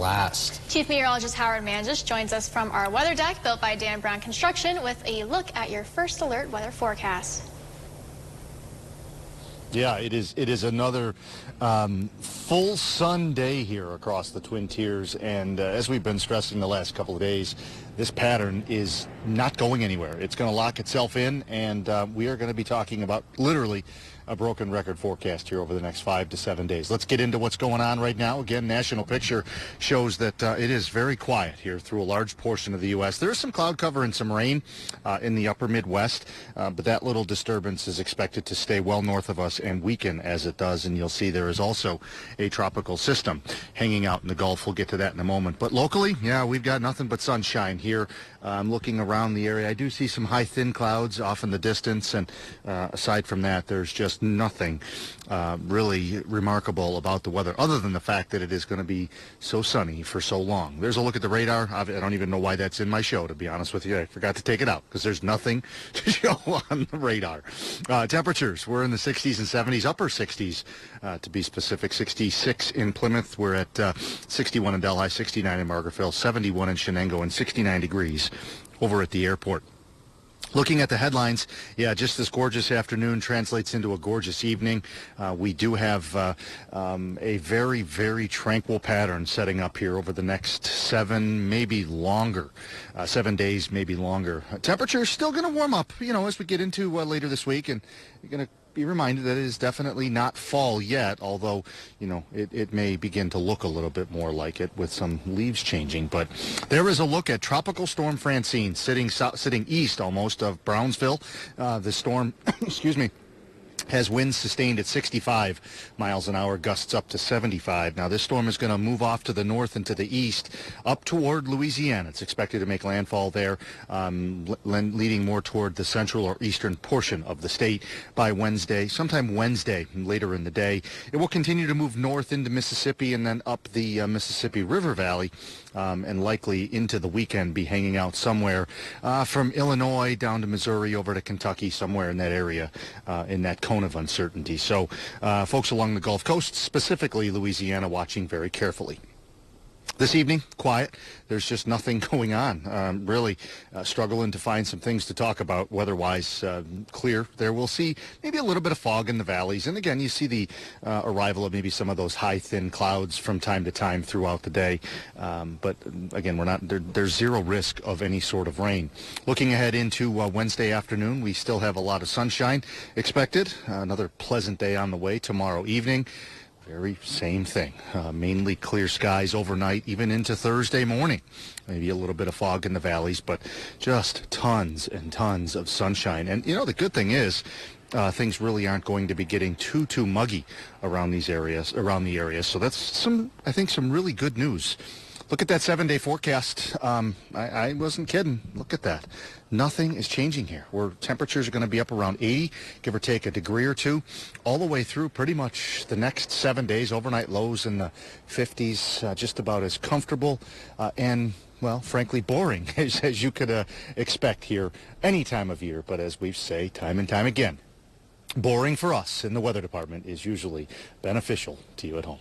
last. Chief Meteorologist Howard Manges joins us from our weather deck built by Dan Brown Construction with a look at your first alert weather forecast. Yeah, it is another full sun day here across the Twin Tiers, and as we've been stressing the last couple of days, this pattern is not going anywhere. It's going to lock itself in, and we are going to be talking about literally a broken record forecast here over the next 5 to 7 days. Let's get into what's going on right now. Again, National Picture shows that it is very quiet here through a large portion of the U.S. There is some cloud cover and some rain in the upper Midwest, but that little disturbance is expected to stay well north of us and weaken as it does, and you'll see there is also a tropical system hanging out in the Gulf. We'll get to that in a moment. But locally, yeah, we've got nothing but sunshine here. I'm looking around the area. I do see some high, thin clouds off in the distance, and aside from that, there's just nothing really remarkable about the weather, other than the fact that it is going to be so sunny for so long. There's a look at the radar. I don't even know why that's in my show, to be honest with you. I forgot to take it out because there's nothing to show on the radar. Temperatures, we're in the 60s and 70s, upper 60s to be specific. 66 in Plymouth. We're at 61 in Delhi, 69 in Margaretville, 71 in Shenango, and 69 degrees over at the airport. Looking at the headlines, yeah, just this gorgeous afternoon translates into a gorgeous evening. We do have a very, very tranquil pattern setting up here over the next 7, maybe longer, 7 days, maybe longer. Temperatures still going to warm up, as we get into later this week, and you're going to be reminded that it is definitely not fall yet, although, it may begin to look a little bit more like it with some leaves changing. But there is a look at Tropical Storm Francine sitting east almost of Brownsville. The storm, excuse me, has winds sustained at 65 miles an hour, gusts up to 75. Now, this storm is going to move off to the north and to the east, up toward Louisiana. It's expected to make landfall there, leading more toward the central or eastern portion of the state by Wednesday, sometime Wednesday later in the day. It will continue to move north into Mississippi and then up the Mississippi River Valley, and likely into the weekend be hanging out somewhere from Illinois down to Missouri over to Kentucky, somewhere in that area, in that cone of uncertainty. So folks along the Gulf Coast, specifically Louisiana, watching very carefully. This evening, quiet. There's just nothing going on. Really struggling to find some things to talk about weather-wise. Clear there. We'll see maybe a little bit of fog in the valleys. And again, you see the arrival of maybe some of those high, thin clouds from time to time throughout the day. But again, there's zero risk of any sort of rain. Looking ahead into Wednesday afternoon, we still have a lot of sunshine expected. Another pleasant day on the way tomorrow evening. Very same thing. Mainly clear skies overnight, even into Thursday morning. Maybe a little bit of fog in the valleys, but just tons and tons of sunshine. And, the good thing is things really aren't going to be getting too muggy around the area. So that's I think some really good news. Look at that 7-day forecast. I wasn't kidding. Look at that. Nothing is changing here. Temperatures are going to be up around 80, give or take a degree or two, all the way through pretty much the next 7 days. Overnight lows in the 50s, just about as comfortable and, well, frankly, boring as you could expect here any time of year. But as we say time and time again, boring for us in the weather department is usually beneficial to you at home.